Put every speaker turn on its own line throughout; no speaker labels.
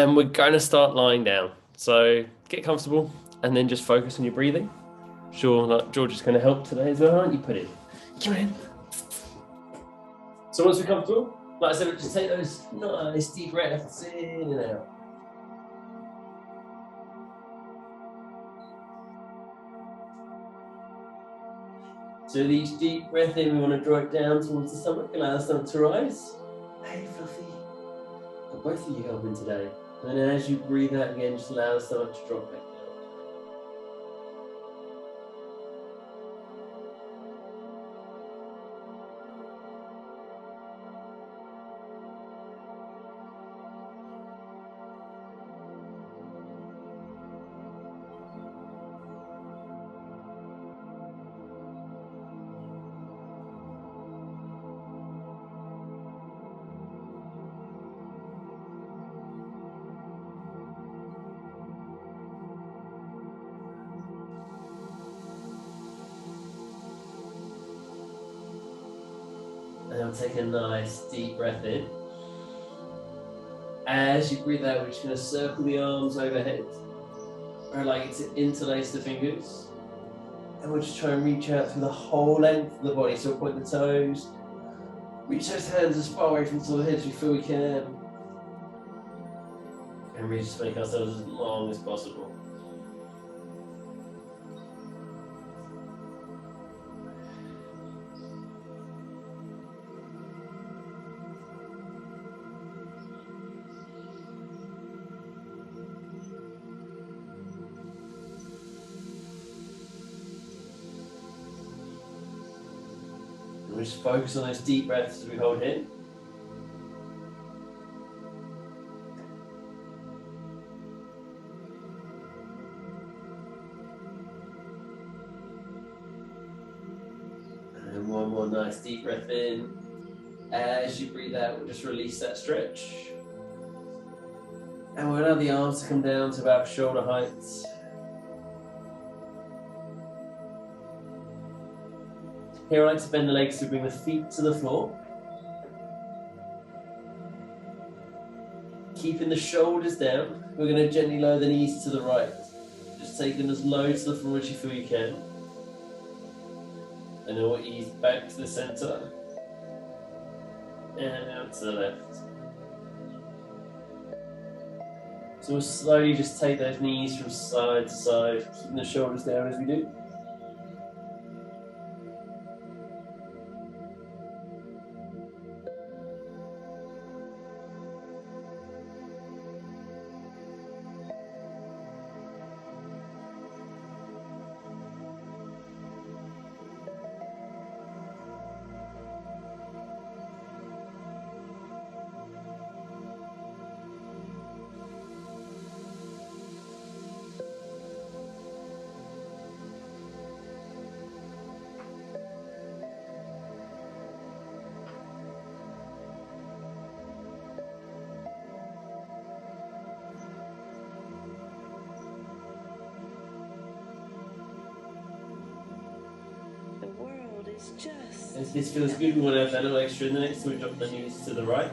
And we're going to start lying down. So get comfortable and then just focus on your breathing. Sure, like George is going to help today as well, aren't you? Put in. Come in. So once we're comfortable, like I said, just take those nice deep breaths in and out. So with each deep breath in, we want to draw it down towards the stomach, allow the stomach to rise. Hey, Fluffy. Got both of you helping today. And then as you breathe out again, just allow the stomach to drop back down. And now take a nice deep breath in. As you breathe out, we're just going to circle the arms overhead. I'd like you to interlace the fingers. And we'll just try and reach out through the whole length of the body. So we'll point the toes. Reach those hands as far away from the top of the head as we feel we can. And really just make ourselves as long as possible. We just focus on those deep breaths as we hold here. And one more nice deep breath in. As you breathe out, we'll just release that stretch. And we'll allow the arms to come down to about shoulder height. Here I like to bend the legs to bring the feet to the floor. Keeping the shoulders down, we're going to gently lower the knees to the right. Just take them as low to the floor as you feel you can. And then we'll ease back to the center. And out to the left. So we'll slowly just take those knees from side to side, keeping the shoulders down as we do. As this feels good, we want to have that little extra in the next, so we drop the knees to the right.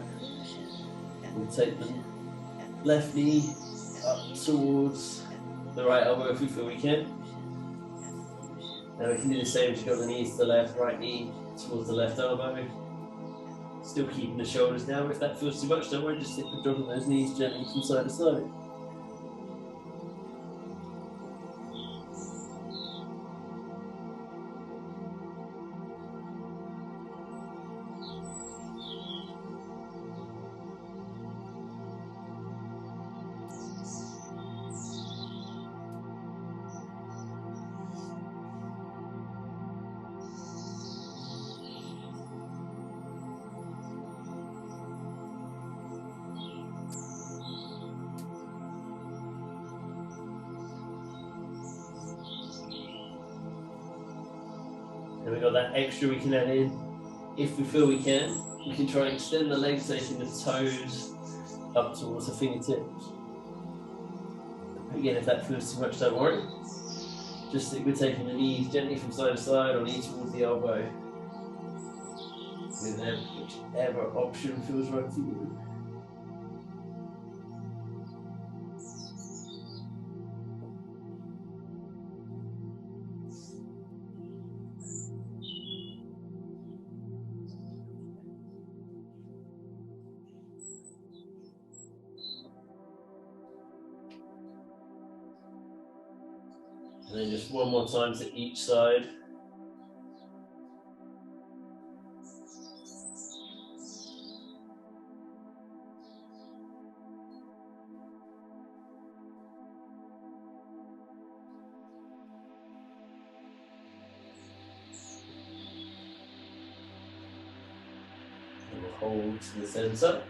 We'll take the left knee up towards the right elbow if we feel we can. Now we can do the same as you got the knees to the left, right knee towards the left elbow. Still keeping the shoulders down. If that feels too much, don't worry, just stick with dropping those knees gently from side to side. And we've got that extra we can add in. If we feel we can try and extend the legs, taking the toes up towards the fingertips. Again, if that feels too much, don't worry. Just stick with taking the knees gently from side to side, or knee towards the elbow. With whichever option feels right for you. And then we'll just take the left knee up towards the left elbow. Still keeping the shoulders down as we do. And then we'll just take the left knee up towards the elbow. With whichever option feels right for you. And then we'll just take the left knee up towards the elbow. With whichever option feels right for you. And then just one more time to each side. And we'll hold to the center.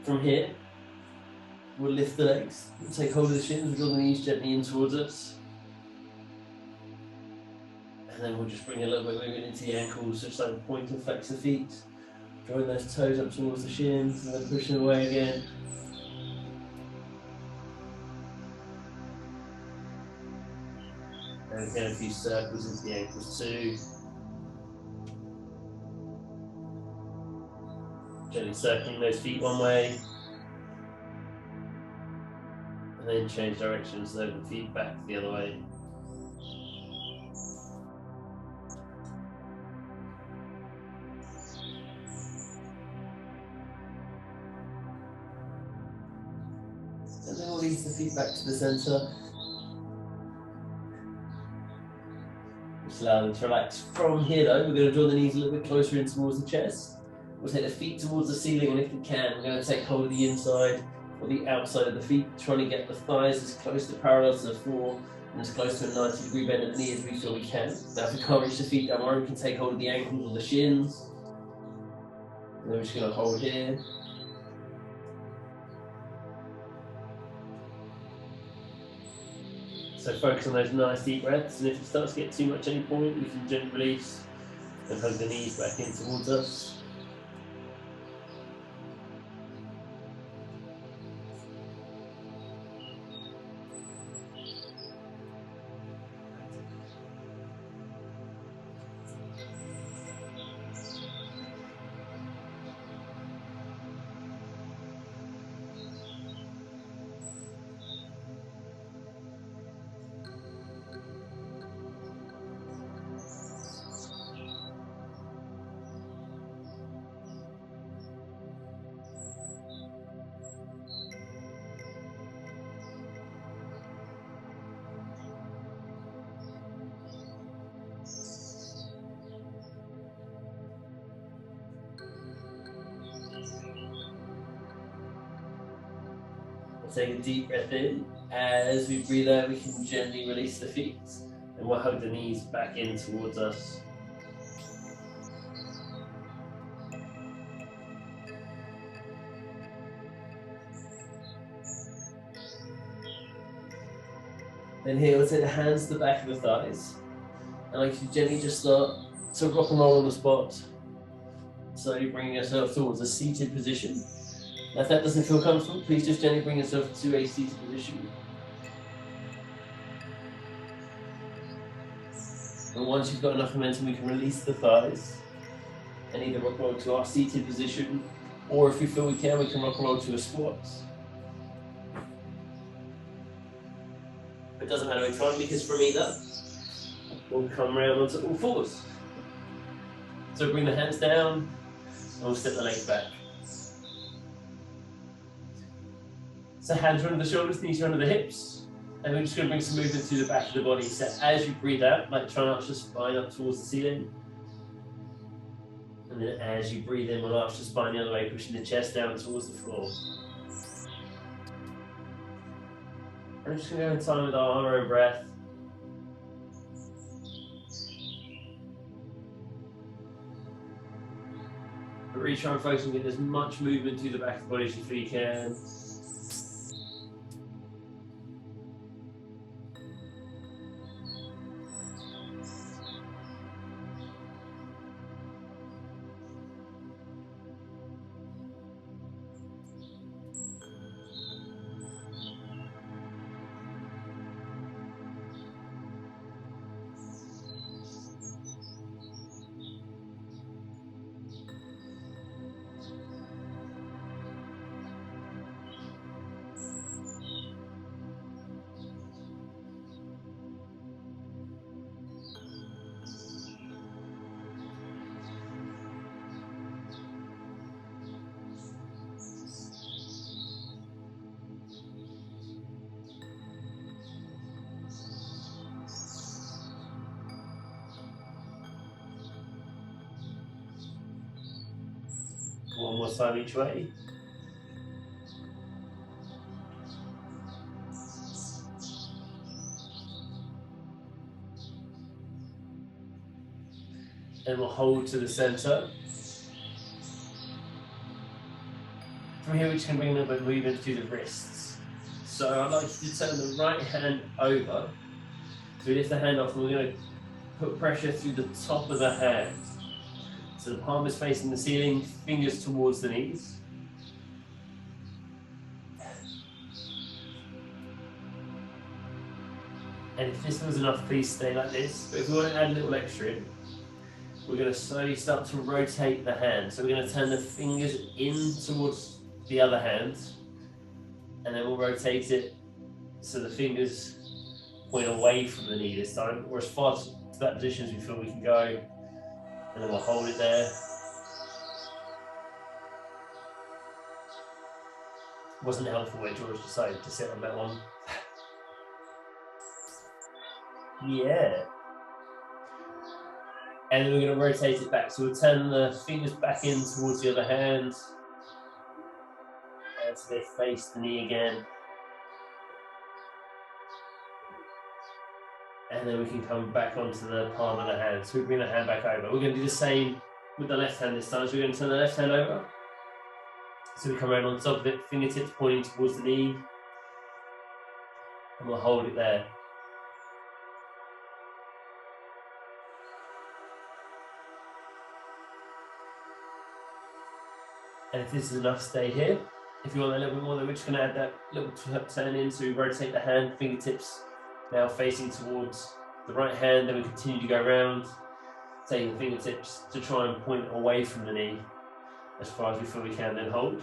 From here, we'll lift the legs, we'll take hold of the shins, we'll draw the knees gently in towards us. And then we'll just bring a little bit of movement into the ankles, just like point and flex the feet. Drawing those toes up towards the shins and then pushing away again. And again, a few circles into the ankles too. Gently circling those feet one way. And then change directions, so the feet back the other way. And then we'll release the feet back to the center. Just allow them to relax. From here though, we're going to draw the knees a little bit closer in towards the chest. We'll take the feet towards the ceiling, and if we can, we're going to take hold of the inside or the outside of the feet, trying to get the thighs as close to parallel to the floor and as close to a 90-degree bend at the knee as we feel we can. Now if we can't reach the feet, don't worry, we can take hold of the ankles or the shins. And then we're just going to hold here. So focus on those nice deep breaths, and if it starts to get too much at any point, we can gently release and hug the knees back in towards us. Take a deep breath in. As we breathe out, we can gently release the feet, and we'll hug the knees back in towards us. Then here, we'll take the hands to the back of the thighs, and I can gently just start to rock and roll on the spot, slowly bringing yourself towards a seated position. Now, if that doesn't feel comfortable, please just gently bring yourself to a seated position. And once you've got enough momentum, we can release the thighs and either rock and roll to our seated position, or if we feel we can rock and roll to a squat. It doesn't matter which one, because from either, we'll come round onto all fours. So bring the hands down, and we'll step the legs back. So hands are under the shoulders, knees are under the hips. And we're just going to bring some movement through the back of the body. So as you breathe out, like try and arch the spine up towards the ceiling. And then as you breathe in, we'll arch the spine the other way, pushing the chest down towards the floor. And I'm just going to go in time with our own breath. But really try and focus on getting as much movement through the back of the body as you feel you can. One more time each way. And we'll hold to the center. From here, we can bring a little bit of movement through the wrists. So I'd like you to turn the right hand over. So we lift the hand off and we're going to put pressure through the top of the hand. So the palm is facing the ceiling, fingers towards the knees. And if this was enough, please stay like this. But if we want to add a little extra in, we're going to slowly start to rotate the hand. So we're going to turn the fingers in towards the other hand, and then we'll rotate it so the fingers point away from the knee this time, or as far to that position as we feel we can go, and then we'll hold it there. Wasn't helpful where George decided to sit on that one. Yeah. And then we're going to rotate it back. So we'll turn the fingers back in towards the other hand. And so they face the knee again. And then we can come back onto the palm of the hand. So we bring the hand back over. We're going to do the same with the left hand this time. So we're going to turn the left hand over. So we come around on top of it, fingertips pointing towards the knee. And we'll hold it there. And if this is enough, stay here. If you want a little bit more, then we're just going to add that little turn in. So we rotate the hand, fingertips now facing towards the right hand. Then we continue to go around, taking the fingertips to try and point away from the knee as far as we feel we can, then hold.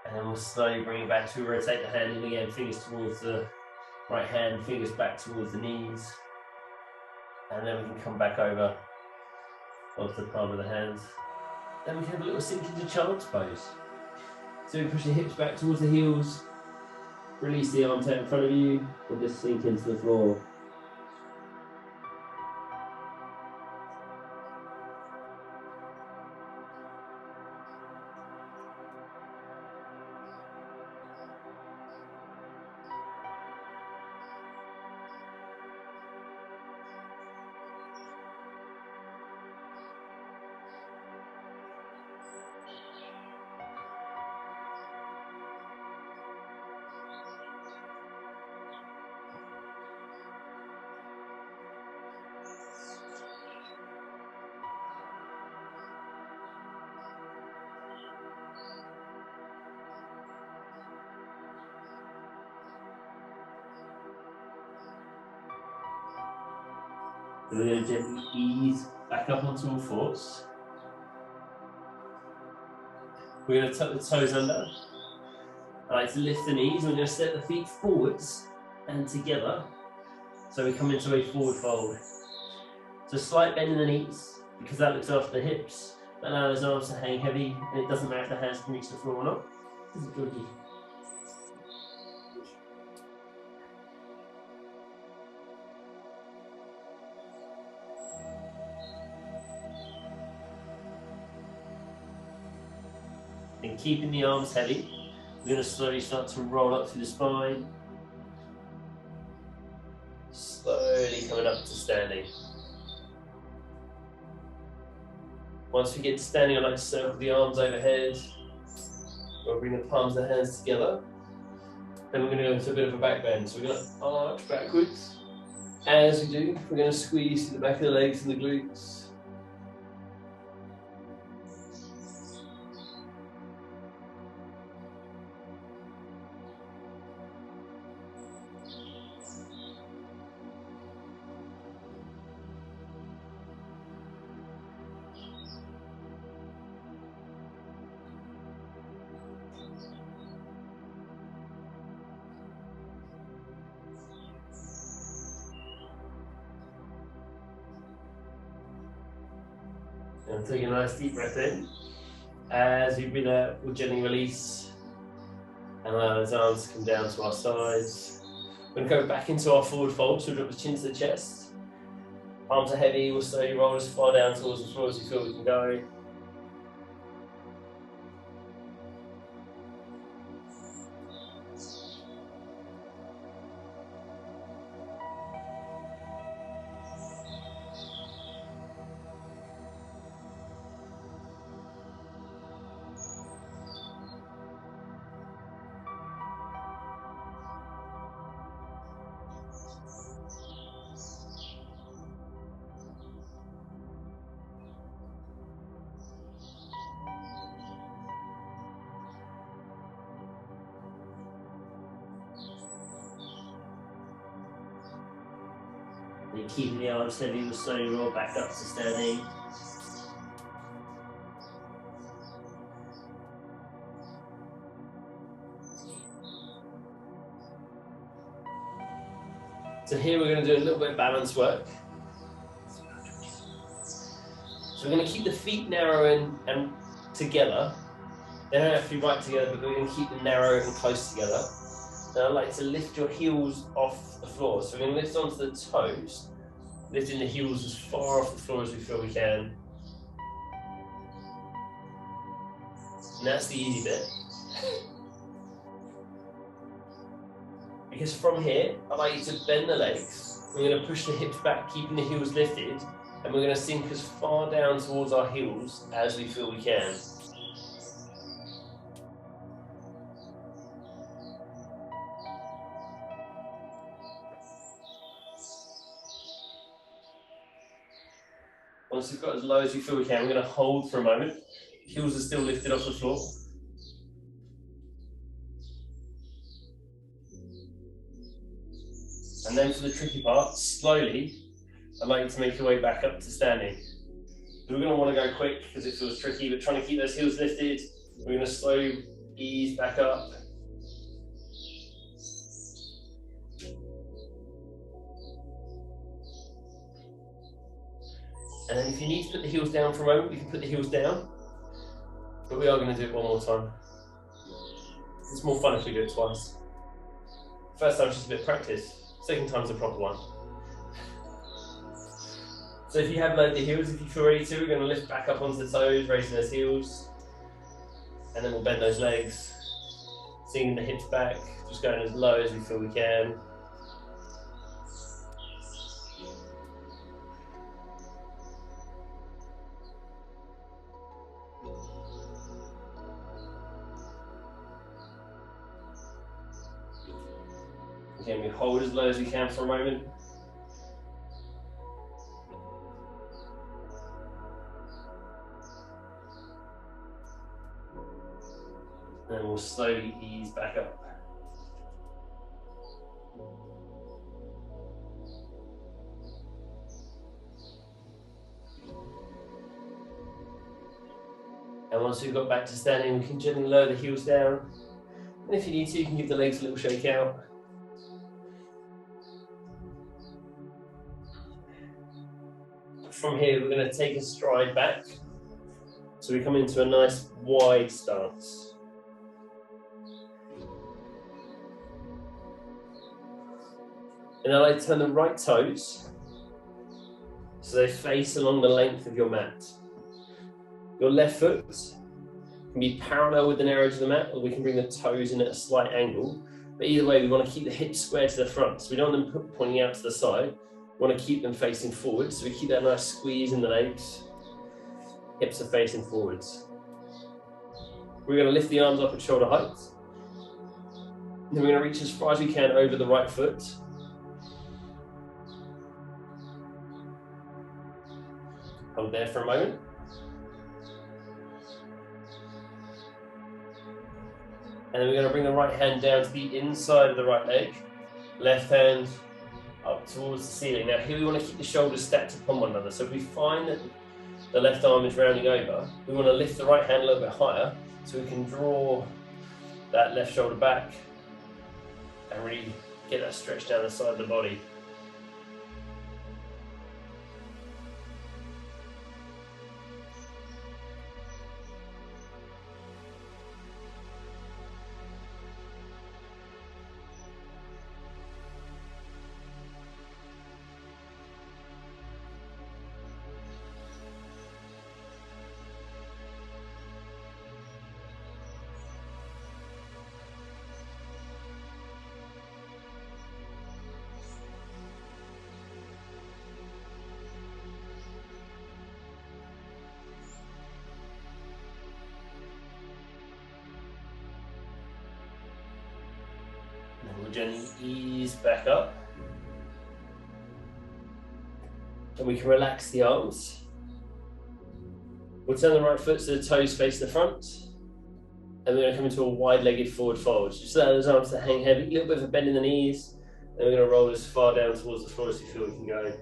And then we'll slowly bring it back. So we rotate the hand in again, fingers towards the right hand, fingers back towards the knees. And then we can come back over onto the palm of the hand. Then we can have a little sink into child's pose. So we push the hips back towards the heels, release the arms out in front of you, and just sink into the floor. We're going to gently ease back up onto all fours. We're going to tuck the toes under. I like to lift the knees. We're going to step the feet forwards and together. So we come into a forward fold. So slight bend in the knees, because that looks after the hips. That allows those arms to hang heavy, and it doesn't matter if the hands can reach the floor or not. This is good. And keeping the arms heavy, we're going to slowly start to roll up through the spine. Slowly coming up to standing. Once we get to standing, I'd like to circle the arms overhead. We'll bring the palms of the hands together. Then we're going to go into a bit of a back bend. So we're going to arch backwards. As we do, we're going to squeeze through the back of the legs and the glutes. And take a nice deep breath in. As we breathe out, we'll gently release And allow those arms to come down to our sides. We're going to go back into our forward fold, so we drop the chin to the chest. Arms are heavy, we'll slowly roll as far down towards the floor as you feel we can go. And keeping the arms heavy, we'll slowly roll back up to standing. So here we're going to do a little bit of balance work. So we're going to keep the feet narrow and together. They don't have to be right together, but we're going to keep them narrow and close together. And I'd like to lift your heels off the floor. So we're going to lift onto the toes, lifting the heels as far off the floor as we feel we can. And that's the easy bit. Because from here, I'd like you to bend the legs. We're going to push the hips back, keeping the heels lifted. And we're going to sink as far down towards our heels as we feel we can. Once we've got as low as we feel we can, we're going to hold for a moment. Heels are still lifted off the floor. And then for the tricky part, slowly, I'd like you to make your way back up to standing. So we're going to want to go quick because it feels tricky, but trying to keep those heels lifted. We're going to slowly ease back up. And then if you need to put the heels down for a moment, we can put the heels down. But we are going to do it one more time. It's more fun if we do it twice. First time's just a bit of practice. Second time's the proper one. So if you have lowered the heels, if you feel ready to, we're going to lift back up onto the toes, raising those heels. And then we'll bend those legs, sinking the hips back, just going as low as we feel we can. Again, we hold as low as we can for a moment. And we'll slowly ease back up. And once we've got back to standing, we can gently lower the heels down. And if you need to, you can give the legs a little shake out. From here, we're going to take a stride back. So we come into a nice wide stance. And then I turn the right toes so they face along the length of your mat. Your left foot can be parallel with the narrow edge of the mat, or we can bring the toes in at a slight angle. But either way, we want to keep the hips square to the front. So we don't want them pointing out to the side. We want to keep them facing forward. So we keep that nice squeeze in the legs. Hips are facing forwards. We're going to lift the arms up at shoulder height. Then we're going to reach as far as we can over the right foot. Hold there for a moment. And then we're going to bring the right hand down to the inside of the right leg. Left hand up towards the ceiling. Now here we want to keep the shoulders stacked upon one another. So if we find that the left arm is rounding over, we want to lift the right hand a little bit higher so we can draw that left shoulder back and really get that stretch down the side of the body. we'll gently ease back up. And we can relax the arms. We'll turn the right foot so the toes face the front. And we're going to come into a wide-legged forward fold. Just allow those arms to hang heavy, a little bit of a bend in the knees. And we're going to roll as far down towards the floor as we feel we can go.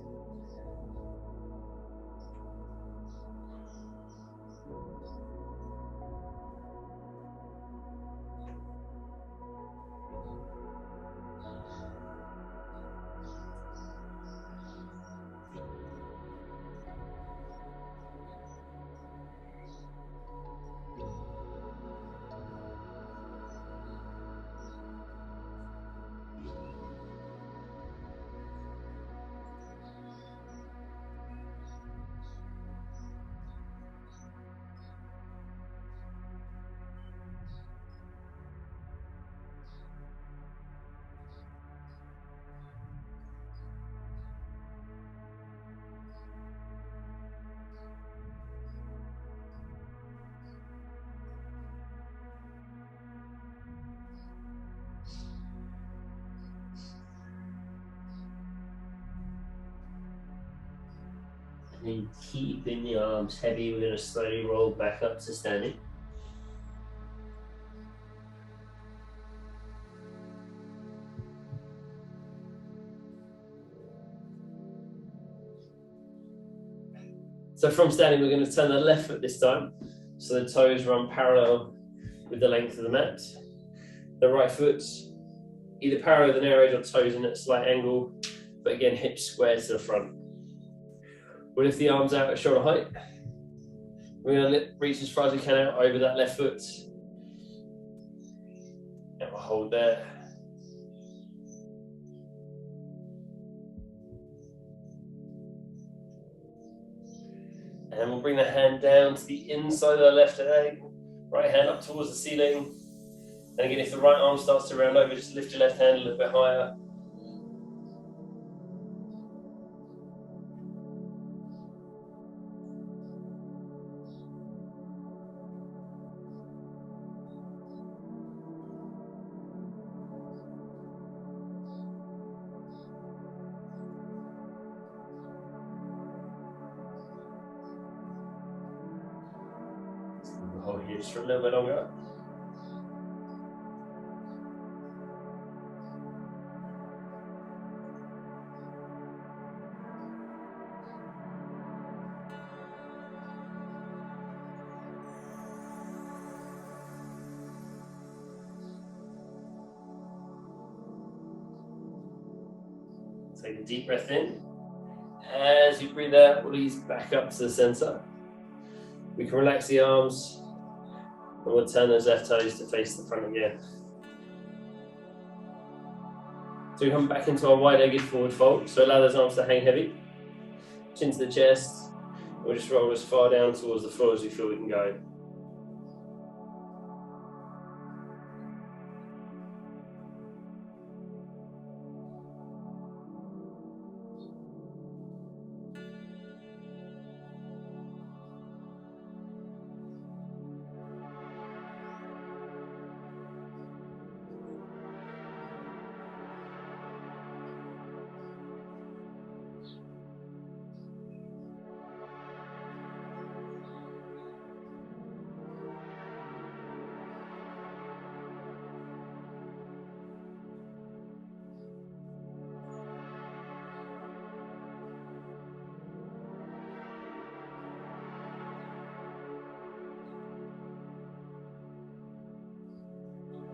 And then keeping the arms heavy, we're going to slowly roll back up to standing. So from standing, we're going to turn the left foot this time, so the toes run parallel with the length of the mat. The right foot either parallel with the narrow edge or toes in at a slight angle, but again, hips square to the front. We'll lift the arms out at shoulder height. We're going to reach as far as we can out over that left foot. And we'll hold there. And we'll bring the hand down to the inside of the left leg. Right hand up towards the ceiling. And again, if the right arm starts to round over, just lift your left hand a little bit higher. Hold here just for a little bit longer. Take a deep breath in. As you breathe out, we'll ease back up to the center. We can relax the arms. And we'll turn those left toes to face the front again. So we come back into our wide-legged forward fold. So allow those arms to hang heavy. Chin to the chest. We'll just roll as far down towards the floor as we feel we can go.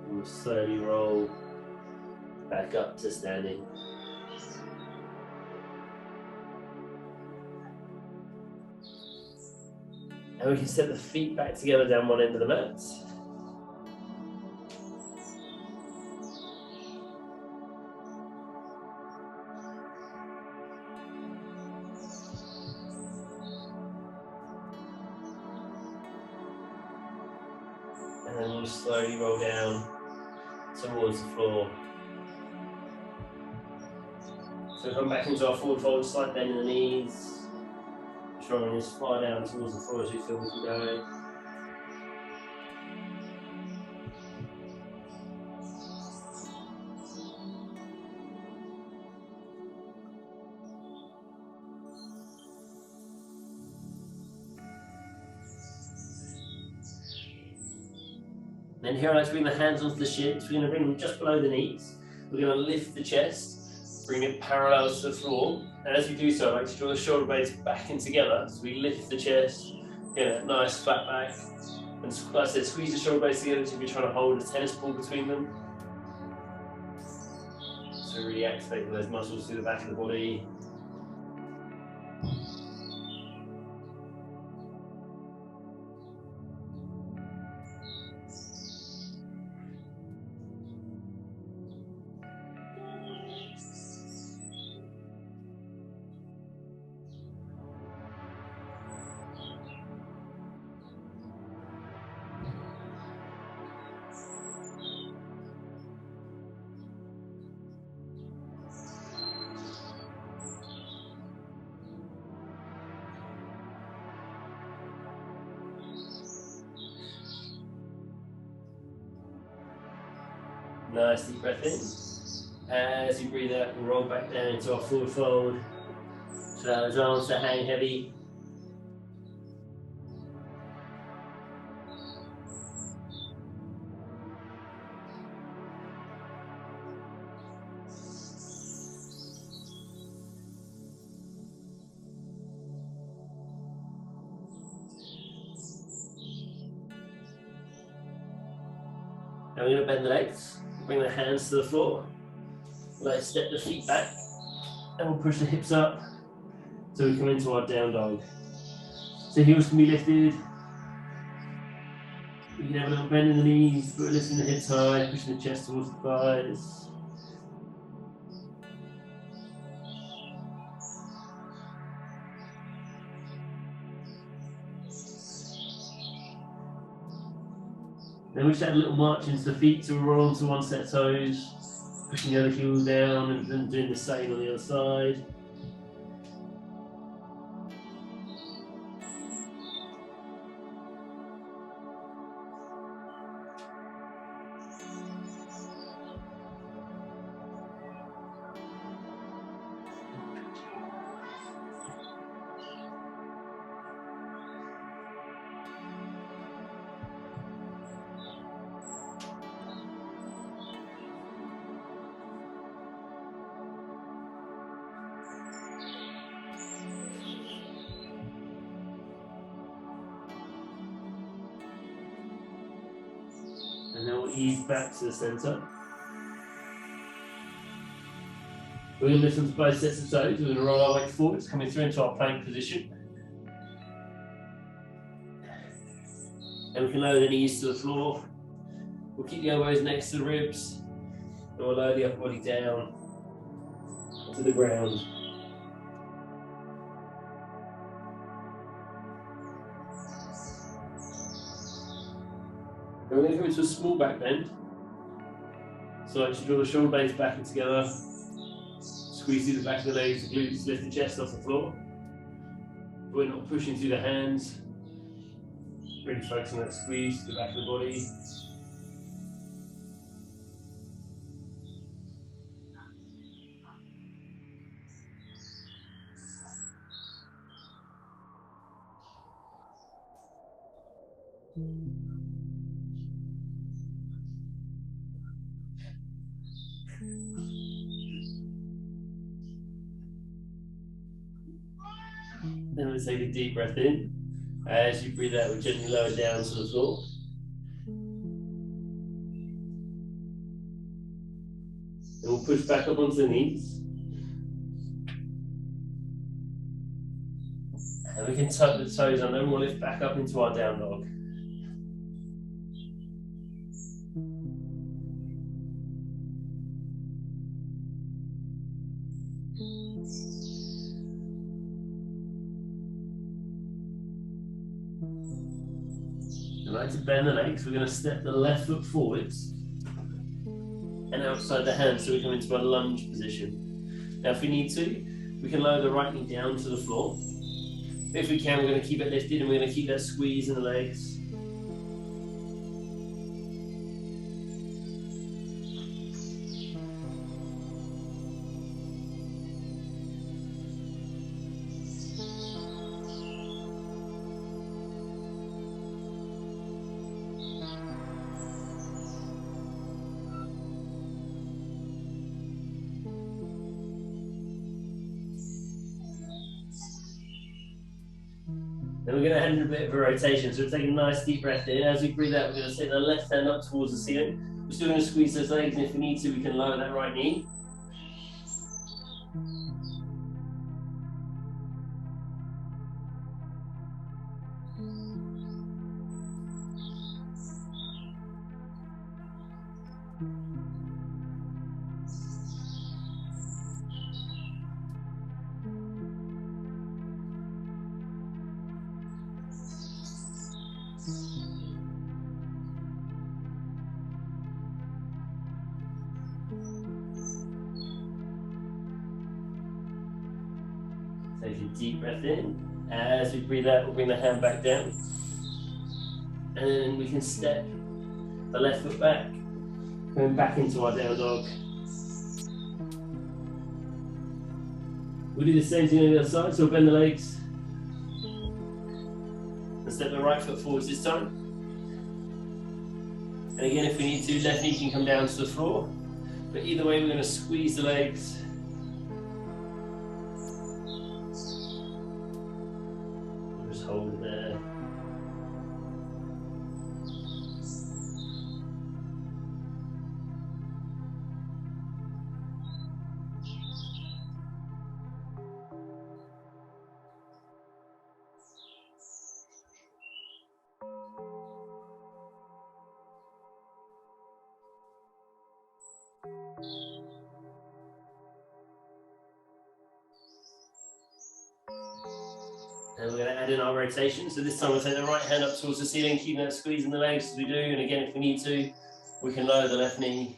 We'll slowly roll back up to standing. And we can set the feet back together down one end of the mat. And then we'll slowly roll down towards the floor. So come back into our forward fold, slight bend in the knees. Rolling as far down towards the floor as we feel we can go. Then here I like to bring the hands onto the shins. We're going to bring them just below the knees. We're going to lift the chest, bring it parallel to the floor. And as we do so, I like to draw the shoulder blades back in together. So we lift the chest, get a nice flat back. And like I said, squeeze the shoulder blades together as if you're trying to hold a tennis ball between them. So really activate those muscles through the back of the body. Nice deep breath in. As you breathe out, we'll roll back down into our forward fold. So allow those arms to hang heavy. Now we're going to bend the legs, bring the hands to the floor. Let's step the feet back and we'll push the hips up so we come into our down dog. So heels can be lifted. We can have a little bend in the knees, but we're lifting the hips high, pushing the chest towards the thighs. Then we just add a little march into the feet, so we roll onto one set of toes, pushing the other heel down and then doing the same on the other side. And then we'll ease back to the center. We're going to lift onto both sets of toes. We're going to roll our way forwards, coming through into our plank position. And we can lower the knees to the floor. We'll keep the elbows next to the ribs. And we'll lower the upper body down to the ground. And we're going to come into a small back bend. So I just draw the shoulder blades back and together. Squeeze through the back of the legs, the glutes, lift the chest off the floor. We're not pushing through the hands. Really focus on that squeeze to the back of the body. Then we'll take a deep breath in. As you breathe out, we'll gently lower down to the floor. And we'll push back up onto the knees. And we can tuck the toes under and we'll lift back up into our down dog. I like to bend the legs. We're going to step the left foot forwards and outside the hand so we come into a lunge position. Now if we need to, we can lower the right knee down to the floor. If we can, we're going to keep it lifted and we're going to keep that squeeze in the legs. Then we're going to head in a bit of a rotation. So we're taking a nice deep breath in. As we breathe out, we're going to take the left hand up towards the ceiling. We're still going to squeeze those legs, and if we need to, we can lower that right knee. Take a deep breath in. As we breathe out, we'll bring the hand back down. And then we can step the left foot back, going back into our down dog. We'll do the same thing on the other side, so we'll bend the legs. And step the right foot forwards this time. And again, if we need to, left knee can come down to the floor. But either way, we're going to squeeze the legs. Just hold it there. And we're going to add in our rotation. So this time we'll take the right hand up towards the ceiling, keeping that squeeze in the legs as we do. And again, if we need to, we can lower the left knee.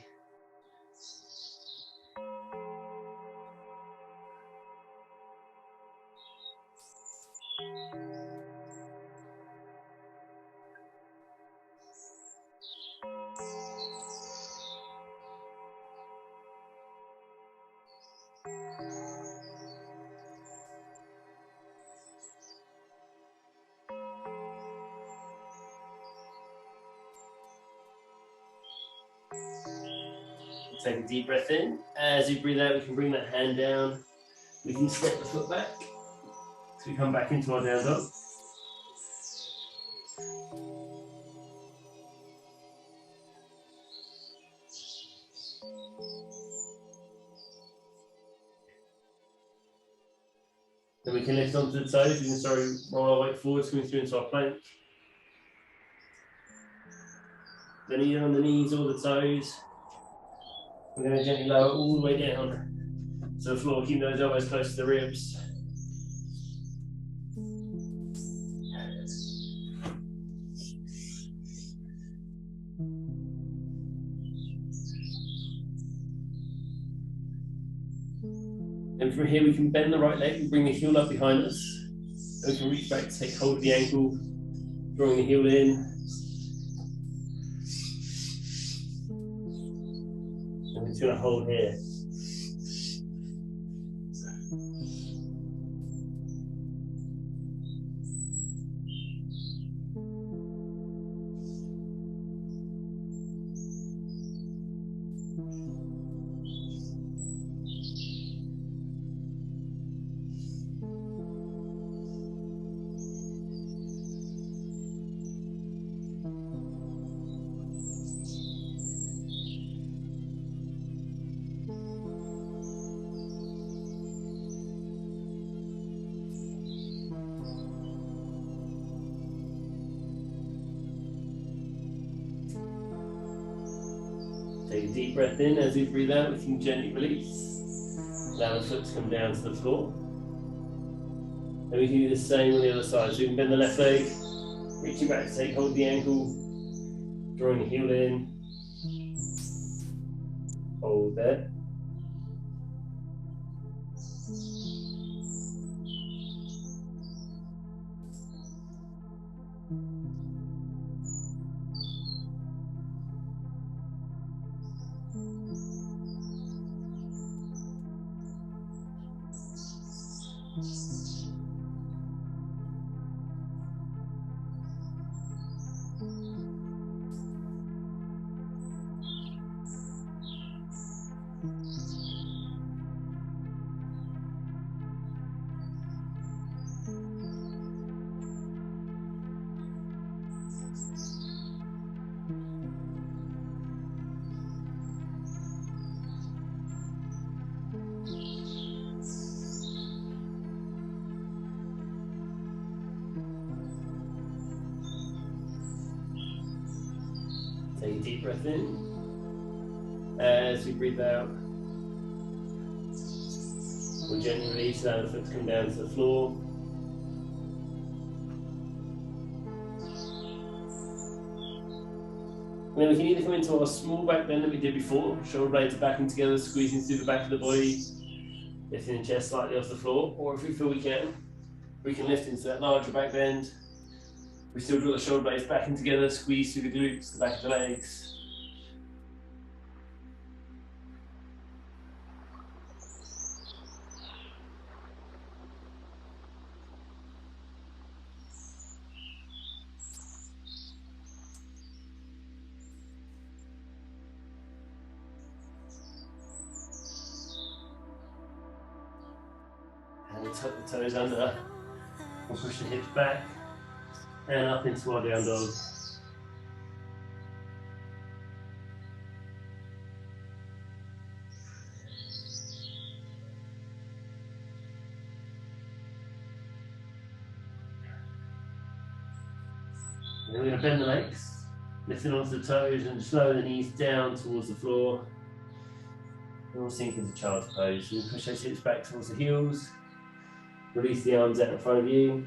Take a deep breath in. As you breathe out, we can bring that hand down. We can step the foot back. So we come back into our down dog. Then we can lift onto the toes. We can roll our weight forwards, coming through into our plank. Then either on the knees or the toes. We're going to gently lower all the way down to the floor, keep those elbows close to the ribs. And from here we can bend the right leg and bring the heel up behind us. And we can reach back to take hold of the ankle, drawing the heel in. And we're just going to hold here. Take a deep breath in. As we breathe out, we can gently release. Allow the foot to come down to the floor. And we can do the same on the other side. So we can bend the left leg, reaching back to take hold of the ankle, drawing the heel in. Hold there. deep breath in. As we breathe out, we'll gently release, allow the foot to come down to the floor. And then we can either come into our small back bend that we did before, shoulder blades are backing together, squeezing through the back of the body, lifting the chest slightly off the floor, or if we feel we can lift into that larger back bend. We still draw the shoulder blades backing together, squeeze through the glutes, the back of the legs. Tuck the toes under, we'll push the hips back and up into our down dog. And we're going to bend the legs, lifting onto the toes and slow the knees down towards the floor. And we'll sink into child's pose. So we push those hips back towards the heels. Release the arms out in front of you.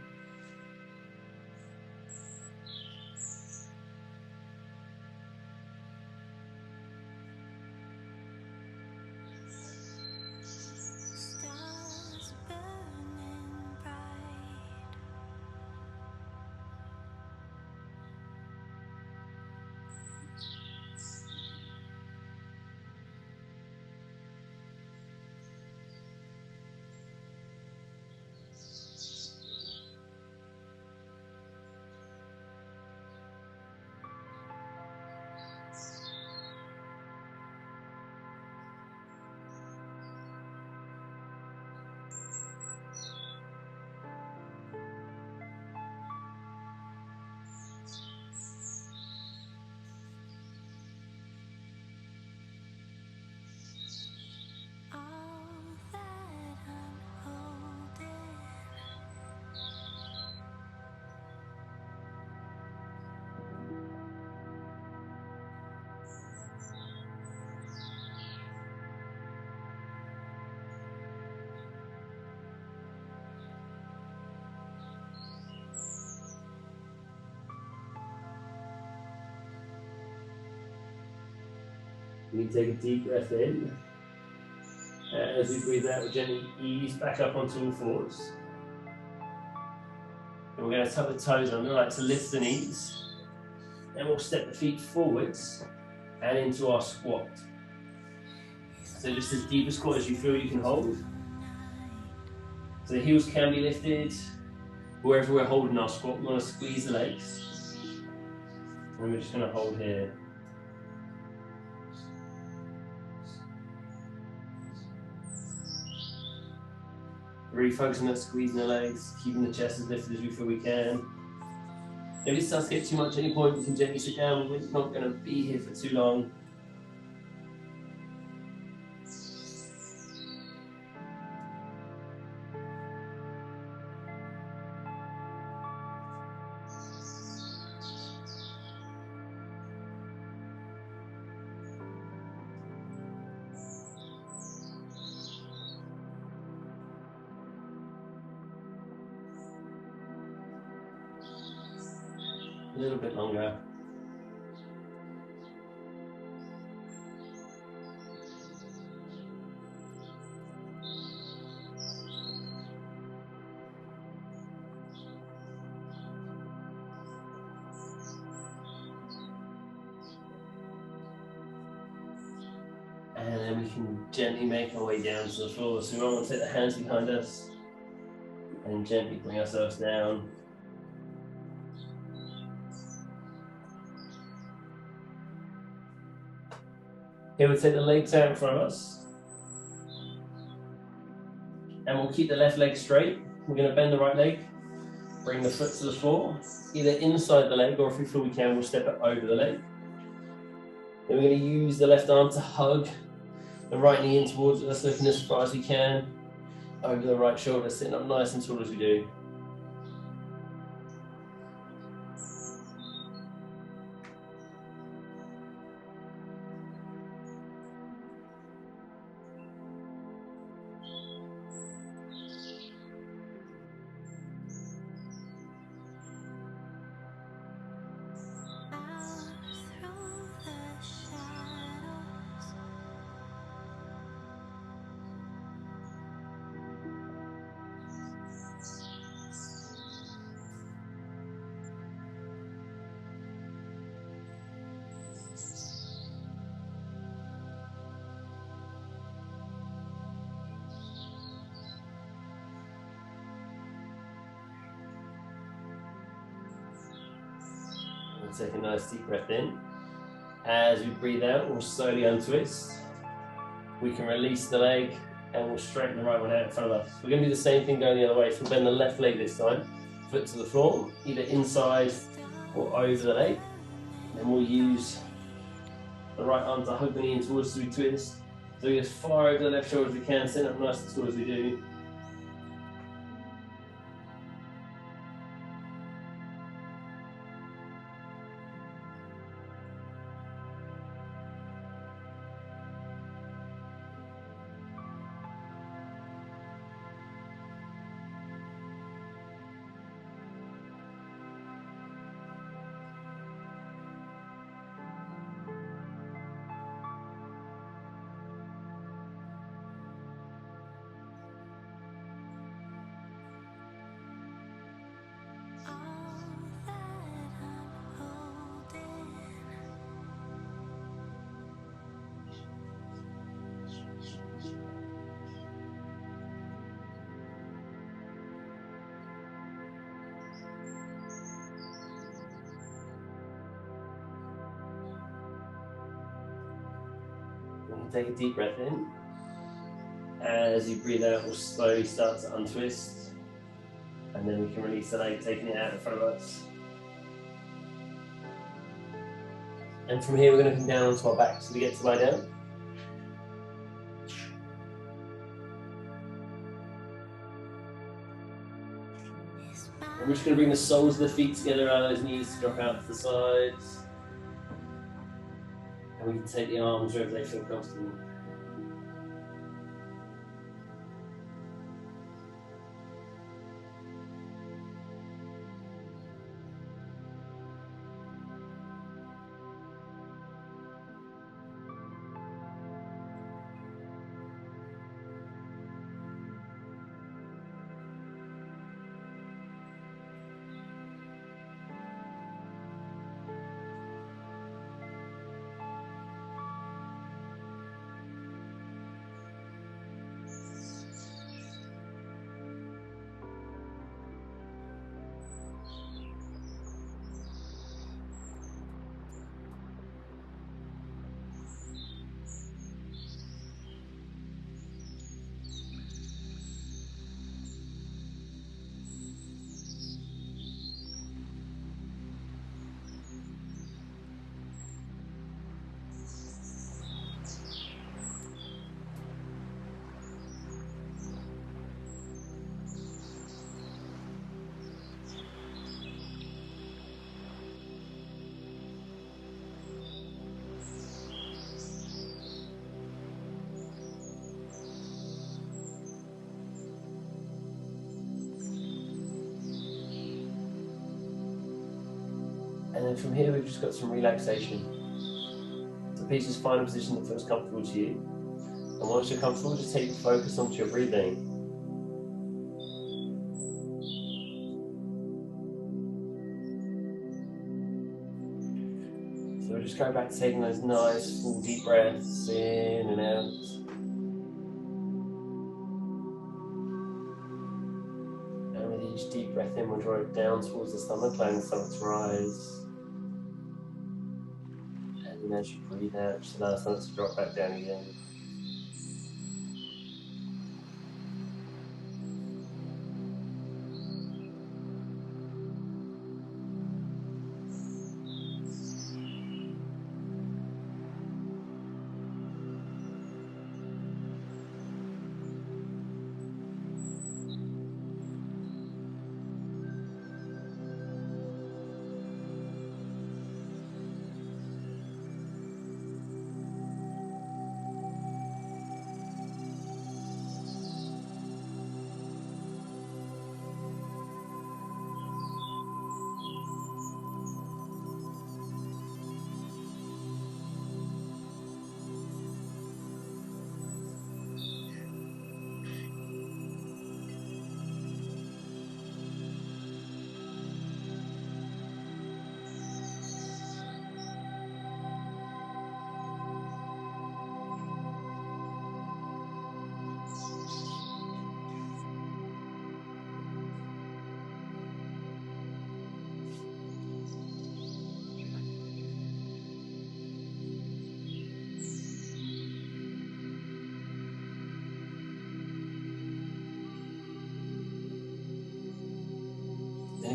We take a deep breath in. As we breathe out, we'll gently ease back up onto all fours. And we're going to tuck the toes under, like to lift the knees. Then we'll step the feet forwards and into our squat. So just as deep a squat as you feel you can hold. So the heels can be lifted. Wherever we're holding our squat, we want to squeeze the legs. And we're just going to hold here. Really focusing on squeezing the legs, keeping the chest as lifted as we feel we can. If it starts to get too much at any point, we can gently sit down. We're not going to be here for too long. A little bit longer. And then we can gently make our way down to the floor. So we want to take the hands behind us and gently bring ourselves down. Here we'll take the legs out in front of us. And we'll keep the left leg straight. We're going to bend the right leg, bring the foot to the floor, either inside the leg or if we feel we can, we'll step it over the leg. Then we're going to use the left arm to hug the right knee in towards us, lifting as far as we can over the right shoulder, sitting up nice and tall as we do. take a nice deep breath in. As we breathe out, we'll slowly untwist. We can release the leg and we'll straighten the right one out in front of us. We're going to do the same thing going the other way. So we'll bend the left leg this time, foot to the floor, either inside or over the leg. Then we'll use the right arm to hug the knee in towards as we twist. So we as far over the left shoulder as we can, sit up nice and tall as we do. Take a deep breath in. As you breathe out, we'll slowly start to untwist. And then we can release the leg, taking it out in front of us. And from here, we're going to come down onto our back so we get to lie down. And we're just going to bring the soles of the feet together, allow those knees to drop out to the sides. And we can take the arms wherever they feel comfortable. And then from here, we've just got some relaxation. So please just find a position that feels comfortable to you. And once you're comfortable, just take the focus onto your breathing. So we'll just go back to taking those nice, full, deep breaths in and out. And with each deep breath in, we'll draw it down towards the stomach, allowing the stomach to rise. And as you breathe out, just allow the stomach to drop back down again.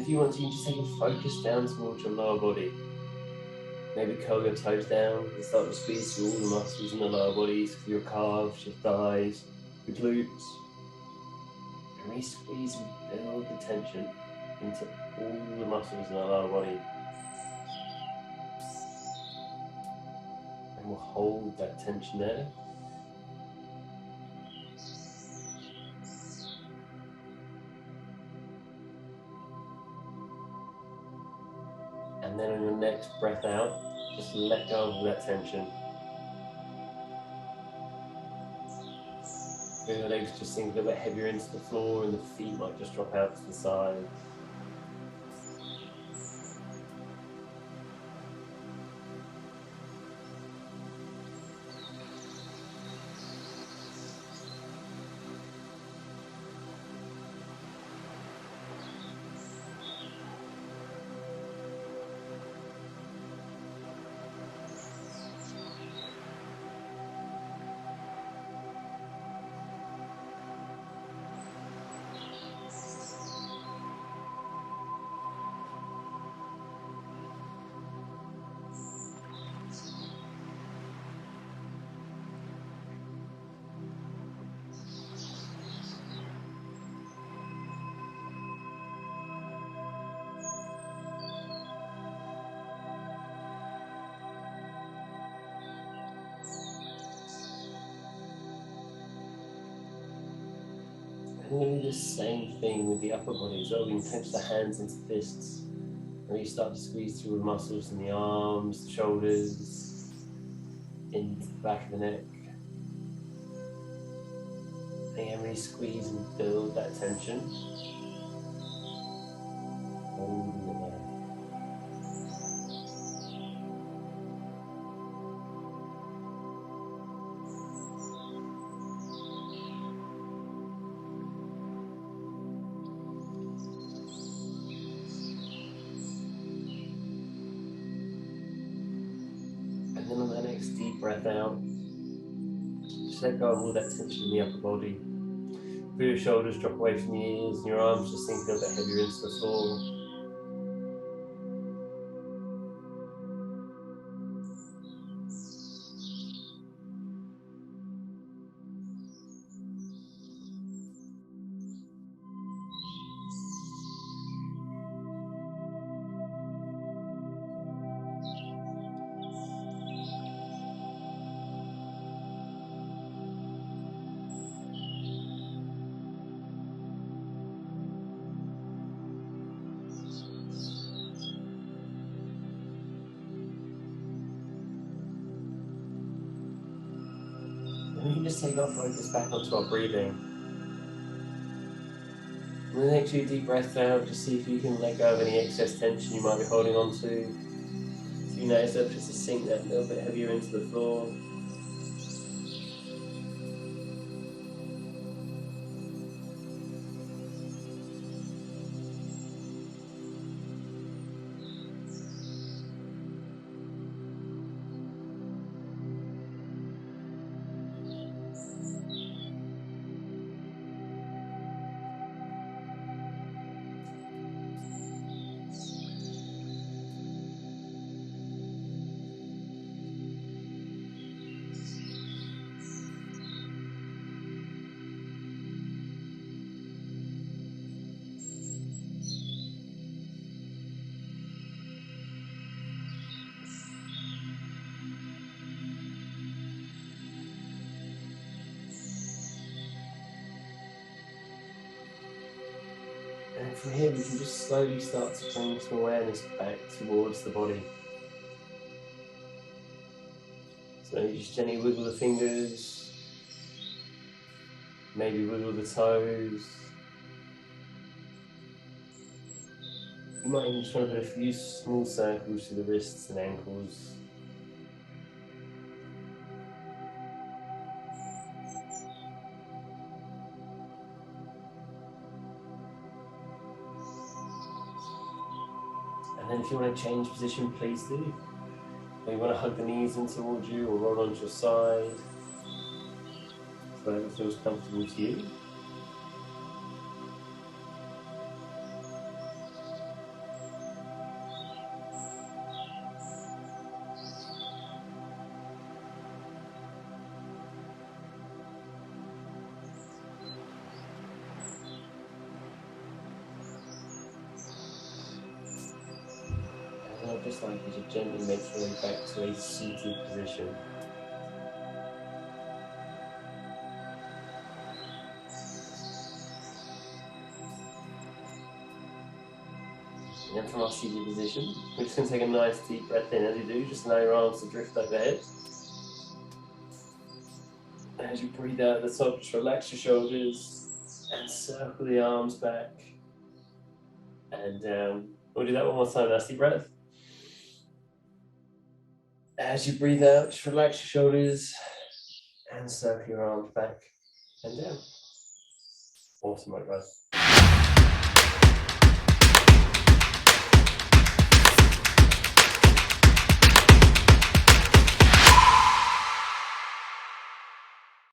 if you want to, you can just take your focus down towards your lower body. Maybe curl your toes down and start to squeeze through all the muscles in the lower body, through your calves, your thighs, your glutes. And really squeeze and build the tension into all the muscles in the lower body. And we'll hold that tension there. And then on your next breath out, just let go of all that tension. Feel your legs just sink a little bit heavier into the floor and the feet might just drop out to the side. And we're going to do the same thing with the upper body as well. We can clench the hands into fists. And you start to squeeze through the muscles in the arms, the shoulders, into the back of the neck. And again, really squeeze and build that tension. Holding it there. And then on that next deep breath out, just let go of all that tension in the upper body. Feel your shoulders drop away from your ears and your arms just sink a little bit heavier into the floor. And we can just take our focus back onto our breathing. And the next few deep breaths out, just see if you can let go of any excess tension you might be holding on to. So you notice that just to sink that little bit heavier into the floor. And from here we can just slowly start to bring some awareness back towards the body. So maybe just gently wiggle the fingers, maybe wiggle the toes. You might even just want to put a few small circles to the wrists and ankles. And then if you want to change position, please do. Maybe you want to hug the knees in towards you or roll onto your side. So whatever feels comfortable to you. just like as you gently make your way back to a seated position. And then from our seated position, we're just going to take a nice deep breath in. As you do, just allow your arms to drift overhead. As you breathe out at the top, just relax your shoulders and circle the arms back and down. We'll do that one more time. Nice deep breath. As you breathe out, just relax your shoulders and circle your arms back and down. Awesome, my guys.